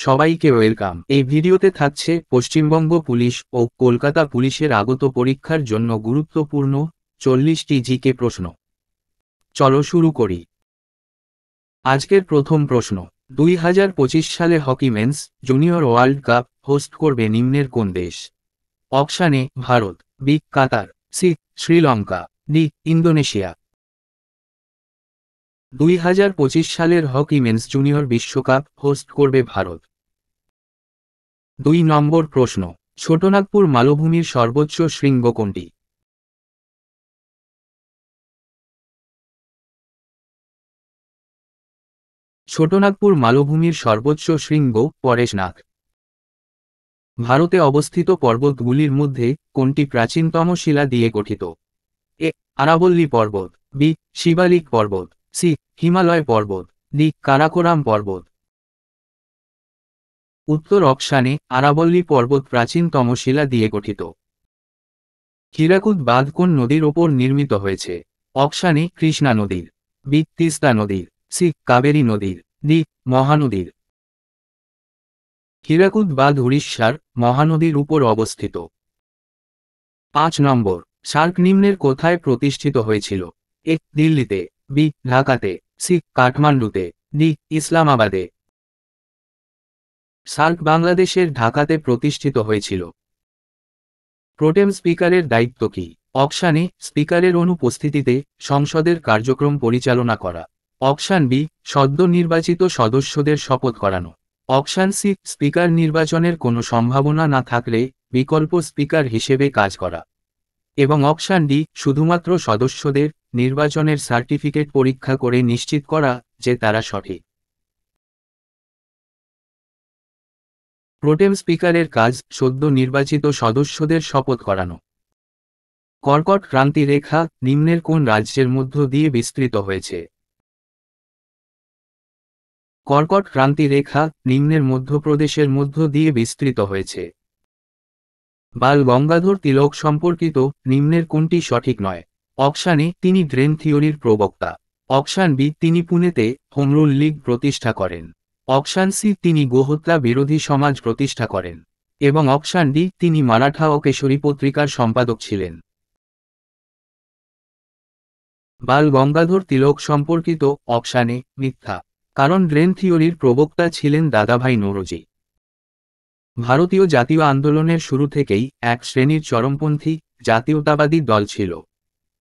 সবাইকে ওয়েলকাম। এই ভিডিওতে থাকছে পশ্চিমবঙ্গ পুলিশ ও কলকাতা পুলিশের আগত পরীক্ষার জন্য গুরুত্বপূর্ণ 40টি জিকে প্রশ্ন। চলো শুরু করি। আজকের প্রথম প্রশ্ন, 2025 সালে hockey men's junior world cup host করবে নিম্নের কোন দেশ? Option A Bharat, B Qatar, C Sri Lanka, D Indonesia. 2025 সালের হকি মেন্স জুনিয়র বিশ্বকাপ হোস্ট করবে ভারত। 2 নম্বর প্রশ্ন, ছোটনাগপুর মালভূমির সর্বোচ্চ শৃঙ্গ কোনটি? ছোটনাগপুর মালভূমির সর্বোচ্চ শৃঙ্গ পরেশনাগ। ভারতে অবস্থিত পর্বতগুলির মধ্যে কোনটি প্রাচীনতম শিলা দিয়ে গঠিত? এ আরাবল্লী পর্বত, বি শিবালিক পর্বত, সি হিমালয় পর্বত, ডি কারাকোরাম পর্বত। উত্তর অপশানে আরাবল্লী পর্বত প্রাচীনতম শিলা দিয়ে গঠিত। হীরাকুদ বাঁধ কোন নদীর ওপর নির্মিত হয়েছে? অপশান এ কৃষ্ণা নদীর, বি তিস্তা নদীর, সি কাবেরী নদীর, ডি মহানদীর। হীরাকুদ বাঁধ উড়িষ্যার মহানদীর উপর অবস্থিত। 5 নম্বর, সার্ক নিম্নের কোথায় প্রতিষ্ঠিত হয়েছিল? এ দিল্লিতে, বি ঢাকাতে, সি কাঠমান্ডুতে, ডি ইসলামাবাদে। সার্ক বাংলাদেশের ঢাকাতে প্রতিষ্ঠিত হয়েছিল। প্রোটেম স্পিকারের দায়িত্ব কি? অপশান এ স্পিকারের অনুপস্থিতিতে সংসদের কার্যক্রম পরিচালনা করা। অপশান বি সদ্য নির্বাচিত সদস্যদের শপথ করানো। অপশান সি স্পিকার নির্বাচনের কোনো সম্ভাবনা না থাকলে বিকল্প স্পিকার হিসেবে কাজ করা। এবং অপশান ডি শুধুমাত্র সদস্যদের নির্বাচনের সার্টিফিকেট পরীক্ষা করে নিশ্চিত করা যে তারা সঠিক। প্রোটেম স্পিকারের কাজ সদ্য নির্বাচিত সদস্যদের শপথ করানো। কর্কট ক্রান্তি রেখা নিম্নের কোন রাজ্যের মধ্য দিয়ে বিস্তৃত হয়েছে? কর্কট ক্রান্তি রেখা নিম্নের মধ্যপ্রদেশের মধ্য দিয়ে বিস্তৃত হয়েছে। বাল গঙ্গাধর তিলক সম্পর্কিত নিম্নের কোনটি সঠিক নয়? অপশান এ তিনি ড্রেন থিওরির প্রবক্তা। অপশান বি তিনি পুনেতে হোম রুল লীগ প্রতিষ্ঠা করেন। অপশান সি তিনি গোহত্যা বিরোধী সমাজ প্রতিষ্ঠা করেন। এবং অপশান ডি তিনি মারাঠা ও কেশরী পত্রিকার সম্পাদক ছিলেন। বাল গঙ্গাধর তিলক সম্পর্কিত অপশান এ মিথ্যা, কারণ ড্রেন থিওরির প্রবক্তা ছিলেন দাদাভাই নৌরোজি। ভারতীয় জাতীয় আন্দোলনের শুরু থেকেই এক শ্রেণীর চরমপন্থী জাতীয়তাবাদী দল ছিল।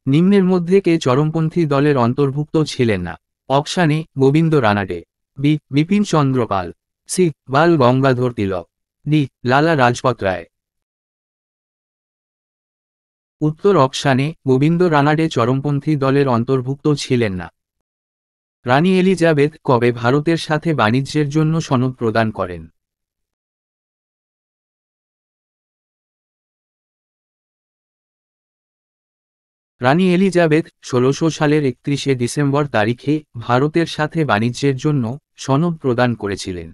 নিম্নের মধ্যে কে চরমপন্থী দলের অন্তর্ভুক্ত ছিলেন না? Option A Govind Ranade, B Bipin Chandra Pal, C Bal Gangadhar Tilak, D Lala Rajpat রায়। উত্তর অপশানে গোবিন্দ রানাডে চরমপন্থী দলের অন্তর্ভুক্ত ছিলেন না। রানী এলিজাবেথ কবে ভারতের সাথে বাণিজ্যের জন্য সনদ প্রদান করেন? রানী এলিজাবেথ 1600 সালের 31শে ডিসেম্বর তারিখে ভারতের সাথে বাণিজ্যের জন্য সনদ প্রদান করেছিলেন।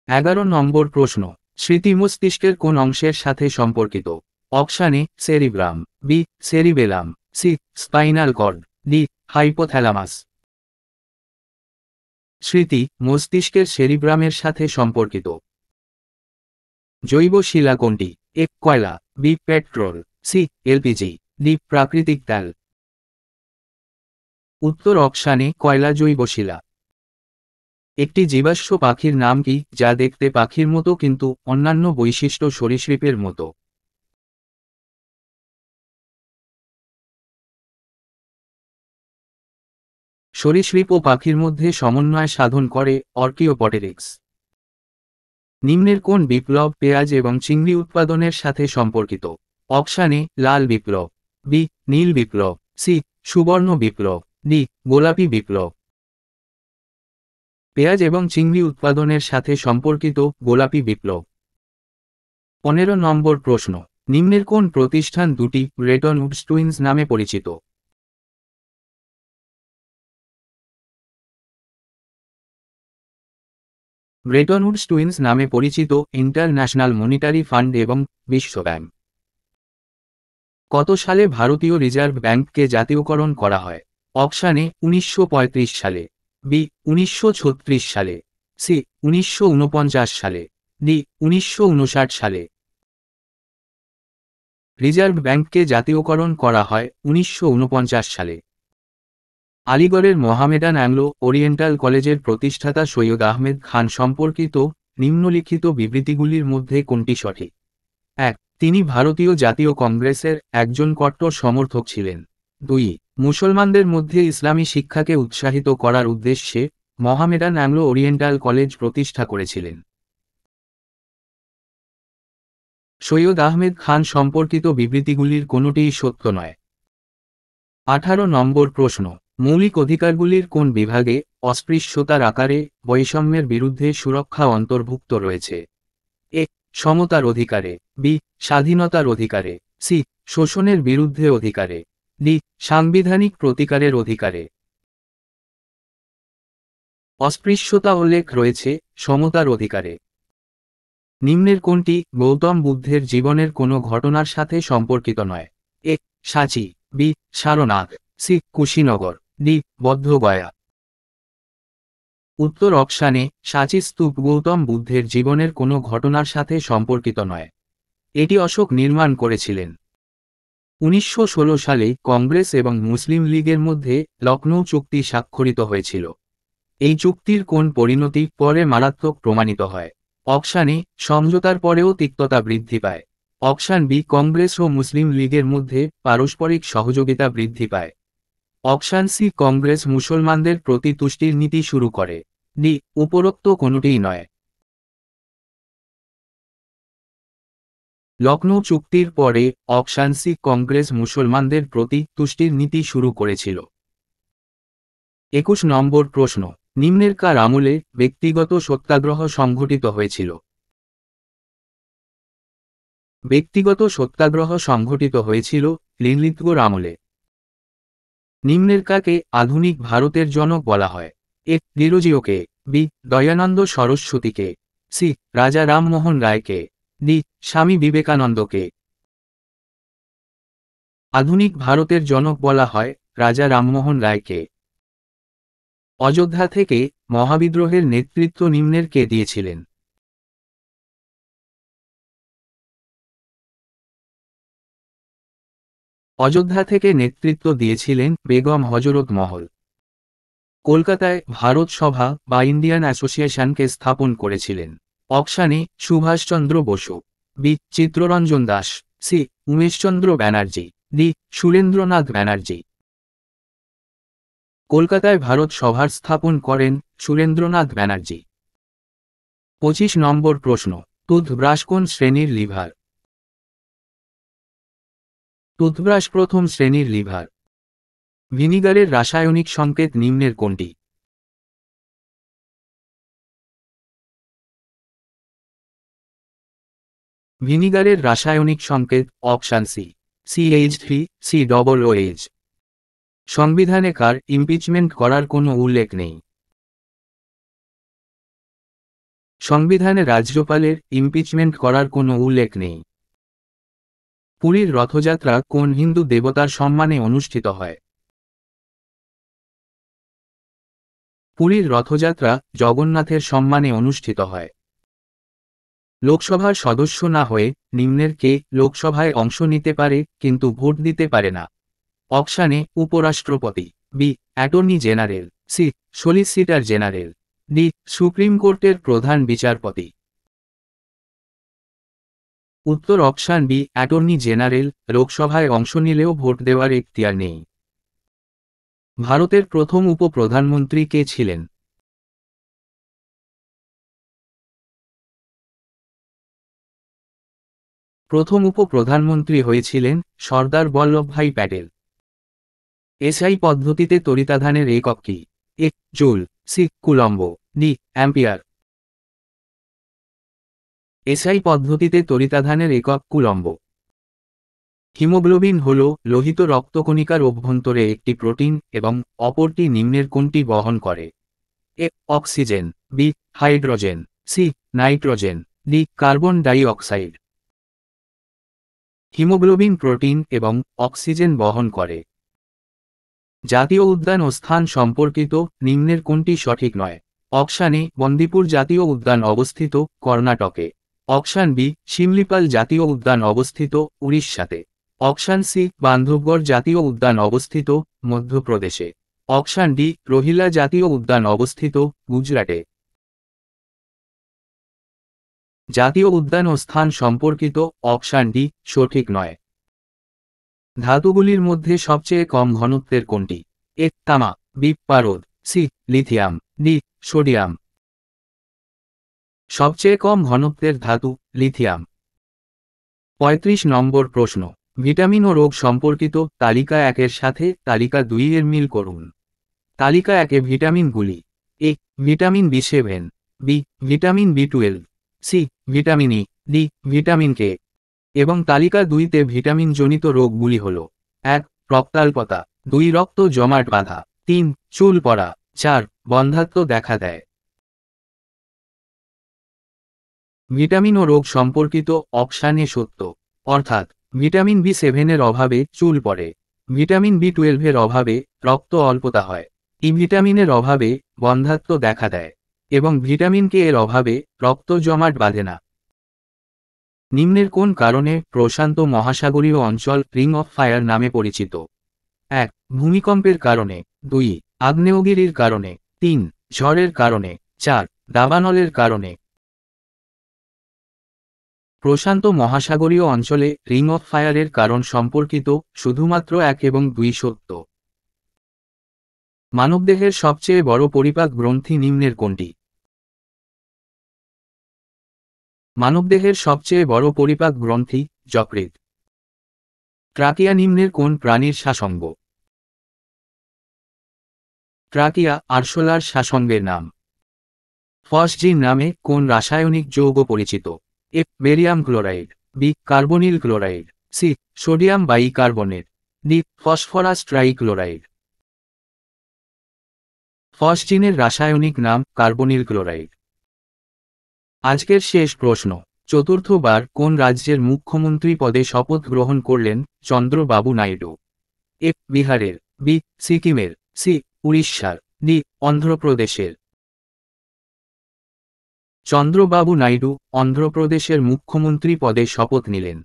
11 নম্বর প্রশ্ন, স্মৃতি মস্তিষ্কের কোন অংশের সাথে সম্পর্কিত? Option A cerebrum, B cerebellum, C spinal cord, D hypothalamus. স্মৃতি মস্তিষ্কের সেরিব্রামের সাথে সম্পর্কিত। জৈব শিলা কোনটি? এ কয়লা, B petrol, C LPG, D প্রাকৃতিক তেল। উত্তর অপশানে কয়লা জৈব শিলা। একটি জীবাশ্ম পাখির নাম কি যা দেখতে পাখির মতো কিন্তু অন্যান্য বৈশিষ্ট্য সরীসৃপের মতো? সরীসৃপ ও পাখির মধ্যে সমন্বয় সাধন করে অর্কিওপটেরিক্স। নিম্নের কোন বিপ্লব পেঁয়াজ এবং চিংড়ি উৎপাদনের সাথে সম্পর্কিত? অপশান এ লাল বিপ্লব, বি নীল বিপ্লব, সি সুবর্ণ বিপ্লব, ডি গোলাপি বিপ্লব। পেঁয়াজ এবং চিংড়ি উৎপাদনের সাথে সম্পর্কিত গোলাপি বিপ্লব। 15 নম্বর প্রশ্ন, নিম্নের কোন প্রতিষ্ঠান দুটি ব্রেটন উডস টুইনস নামে পরিচিত? ব্রেটন উডস টুইনস নামে পরিচিত ইন্টারন্যাশনাল মনিটারি ফান্ড এবং বিশ্বব্যাংক। কত সালে ভারতীয় রিজার্ভ ব্যাংককে জাতীয়করণ করা হয়? অপশান এ 1935 সালে, বি 1936 সালে, সি 1949 সালে, ডি 1959 সালে। রিজার্ভ ব্যাংককে জাতীয়করণ করা হয় 1949 সালে। আলিগড়ের মোহামেডান অ্যাংলো ওরিয়েন্টাল কলেজের প্রতিষ্ঠাতা সৈয়দ আহমেদ খান সম্পর্কিত নিম্নলিখিত বিবৃতিগুলির মধ্যে কোনটি সঠিক? 1. তিনি ভারতীয় জাতীয় কংগ্রেসের একজন কট্টর সমর্থক ছিলেন। 2. মুসলমানদের মধ্যে ইসলামী শিক্ষাকে উৎসাহিত করার উদ্দেশ্যে মোহামেডান অ্যাংলো ওরিয়েন্টাল কলেজ প্রতিষ্ঠা করেছিলেন। সৈয়দ আহমেদ খান সম্পর্কিত বিবৃতিগুলির কোনোটিই সত্য নয়। 18 নম্বর প্রশ্ন, মৌলিক অধিকারগুলির কোন বিভাগে অস্পৃশ্যতার আকারে বৈষম্যের বিরুদ্ধে সুরক্ষা অন্তর্ভুক্ত রয়েছে? এ. সমতার অধিকারে, বি. স্বাধীনতার অধিকারে, সি. শোষণের বিরুদ্ধে অধিকারে, ডি. সাংবিধানিক প্রতিকারের অধিকারে। অস্পৃশ্যতা উল্লেখ রয়েছে সমতার অধিকারে। নিম্নের কোনটি গৌতম বুদ্ধের জীবনের কোনো ঘটনার সাথে সম্পর্কিত নয়? এ. সাঁচি, B. Sarnath, C. Kushinagar, D. Bodhgaya. উত্তর অপশানে সাঁচি স্তূপ গৌতম বুদ্ধের জীবনের কোনো ঘটনার সাথে সম্পর্কিত নয়। এটি অশোক নির্মাণ করেছিলেন। 1916 সালে কংগ্রেস এবং মুসলিম লীগের মধ্যে লখনৌ চুক্তি স্বাক্ষরিত হয়েছিল। এই চুক্তির কোন পরিণতি পরে মারাত্মক প্রমাণিত হয়? অপশান এ সমঝোতার পরেও তিক্ততা বৃদ্ধি পায়। অপশান বি কংগ্রেস ও মুসলিম লীগের মধ্যে পারস্পরিক সহযোগিতা বৃদ্ধি পায়। অপশান সি কংগ্রেস মুসলমানদের প্রতি তুষ্টির নীতি শুরু করে। ডি. উপরোক্ত কোনোটিই নয়। লখনৌ চুক্তির পরে অপশান সি কংগ্রেস মুসলমানদের প্রতি তুষ্টির নীতি শুরু করেছিল। 21 নম্বর প্রশ্ন, নিম্নের কার আমলে ব্যক্তিগত সত্যাগ্রহ সংঘটিত হয়েছিল? ব্যক্তিগত সত্যাগ্রহ সংঘটিত হয়েছিল লিলিতগড় আমলে। নিম্নের কাকে আধুনিক ভারতের জনক বলা হয়? এ. ডিরোজিওকে, বি. দয়ানন্দ সরস্বতীকে, সি. রাজা রামমোহন রায়কে, ডি. স্বামী বিবেকানন্দকে। আধুনিক ভারতের জনক বলা হয় রাজা রামমোহন রায়কে। অযোধ্যা থেকে মহাবিদ্রোহের নেতৃত্ব নিম্নের কে দিয়েছিলেন? অযোধ্যা থেকে নেতৃত্ব দিয়েছিলেন বেগম হজরত মহল। কলকাতায় ভারত সভা বা ইন্ডিয়ান অ্যাসোসিয়েশনকে স্থাপন করেছিলেন। অপশানে Subhas Chandra Basu, B. Chittaranjan Das, C. Umesh Chandra Banerjee, D. Surendranath Banerjee. কলকাতায় ভারত সভার স্থাপন করেন সুরেন্দ্রনাথ ব্যানার্জি। 25 নম্বর প্রশ্ন, টুথব্রাশ কোন শ্রেণীর লিভার? টুথব্রাশ প্রথম শ্রেণীর লিভার। ভিনিগারের রাসায়নিক সংকেত নিম্নের কোনটি? ভিনিগারের রাসায়নিক সংকেত অপশান সি CH3 COOH। সংবিধানে কার ইমপিচমেন্ট করার কোনো উল্লেখ নেই? সংবিধানে রাজ্যপালের ইমপিচমেন্ট করার কোনো উল্লেখ নেই। পুরীর রথযাত্রা কোন হিন্দু দেবতার সম্মানে অনুষ্ঠিত হয়? পুরীর রথযাত্রা জগন্নাথের সম্মানে অনুষ্ঠিত হয়। লোকসভার সদস্য না হয়ে নিম্নের কে লোকসভায় অংশ নিতে পারে কিন্তু ভোট দিতে পারে না? অপশানে উপরাষ্ট্রপতি, B. Attorney general, C. Solicitor general, D. Supreme কোর্টের প্রধান বিচারপতি। উত্তর অপশান বি অ্যাটর্নি জেনারেল লোকসভায় অংশ নিলেও ভোট দেওয়ার এখতিয়ার নেই। ভারতের প্রথম উপপ্রধানমন্ত্রী কে ছিলেন? প্রথম উপপ্রধানমন্ত্রী হয়েছিলেন সর্দার বল্লভভাই প্যাটেল। এসআই পদ্ধতিতে তড়িতাধানের একক কি? A. Joule, C. Coulomb, D. Ampere. SI পদ্ধতিতে তড়িতাধানের একক কুলম্ব। হিমোগ্লোবিন হল লোহিত রক্তকণিকার অভ্যন্তরে একটি প্রোটিন এবং অপরটি নিম্নের কোনটি বহন করে? A. Oxygen, B. Hydrogen, C. Nitrogen, D. Carbon dioxide. Haemoglobin protein এবং অক্সিজেন বহন করে। জাতীয় উদ্যান ও স্থান সম্পর্কিত নিম্নের কোনটি সঠিক নয়? অপশান এ বন্দিপুর জাতীয় উদ্যান অবস্থিত কর্ণাটকে। অপশান বি শিমলিপাল জাতীয় উদ্যান অবস্থিত উড়িষ্যাতে। অপশান সি বান্ধবগড় জাতীয় উদ্যান অবস্থিত মধ্যপ্রদেশে। অপশান ডি রোহিলা জাতীয় উদ্যান অবস্থিত গুজরাটে। জাতীয় উদ্যান ও স্থান সম্পর্কিত অপশান ডি সঠিক নয়। ধাতুগুলির মধ্যে সবচেয়ে কম ঘনত্বের কোনটি? এ তামা, বি পারদ, সি লিথিয়াম, ডি সোডিয়াম। সবচেয়ে কম ঘনত্বের ধাতু লিথিয়াম। ৩৫ নম্বর প্রশ্ন, ভিটামিন ও রোগ সম্পর্কিত তালিকা 1-এর সাথে তালিকা 2-এর মিল করুন। তালিকা 1-এ ভিটামিনগুলি: এ vitamin বি7, B vitamin বি12, C vitamin E, D vitamin K. এবং তালিকা 2-তে ভিটামিনজনিত রোগগুলি হল: 1 রক্তাল্পতা, 2 রক্ত জমাট বাঁধা, 3 চুল পড়া, 4 বন্ধ্যাত্ব দেখা দেয়। ভিটামিন ও রোগ সম্পর্কিত অপশান এ সত্য, অর্থাৎ ভিটামিন বি7-এর অভাবে চুল পড়ে, ভিটামিন বি12-এর অভাবে রক্ত অল্পতা হয়, ই ভিটামিনের অভাবে বন্ধ্যাত্ব দেখা দেয় এবং ভিটামিন কে এর অভাবে রক্ত জমাট বাঁধে না। নিম্নের কোন কারণে প্রশান্ত মহাসাগরীয় অঞ্চল রিং অফ ফায়ার নামে পরিচিত? 1 ভূমিকম্পের কারণে, 2 আগ্নেয়গিরির কারণে, 3 ঝড়ের কারণে, 4 দাবানলের কারণে। প্রশান্ত মহাসাগরীয় অঞ্চলে রিং অফ ফায়ারের কারণ সম্পর্কিত শুধুমাত্র 1 এবং 2 সত্য। মানবদেহের সবচেয়ে বড় পরিপাক গ্রন্থি নিম্নের কোনটি? মানবদেহের সবচেয়ে বড় পরিপাক গ্রন্থি যকৃৎ। ট্রাকিয়া নিম্নের কোন প্রাণীর শ্বাসঙ্গ? ট্রাকিয়া আরশোলার শ্বাসঙ্গের নাম। ফসজিন নামে কোন রাসায়নিক যৌগ পরিচিত? A barium chloride, B carbonyl chloride, C sodium bicarbonate, D phosphorus trichloride. ফসজিনের রাসায়নিক নাম কার্বনিল ক্লোরাইড। আজকের শেষ প্রশ্ন, চতুর্থবার কোন রাজ্যের মুখ্যমন্ত্রী পদে শপথ গ্রহণ করলেন চন্দ্রবাবু নাইডু? এ বিহারের, বি সিকিমের, সি উড়িষ্যার, ডি অন্ধ্রপ্রদেশের। চন্দ্রবাবু নাইডু অন্ধ্রপ্রদেশের মুখ্যমন্ত্রী পদে শপথ নিলেন।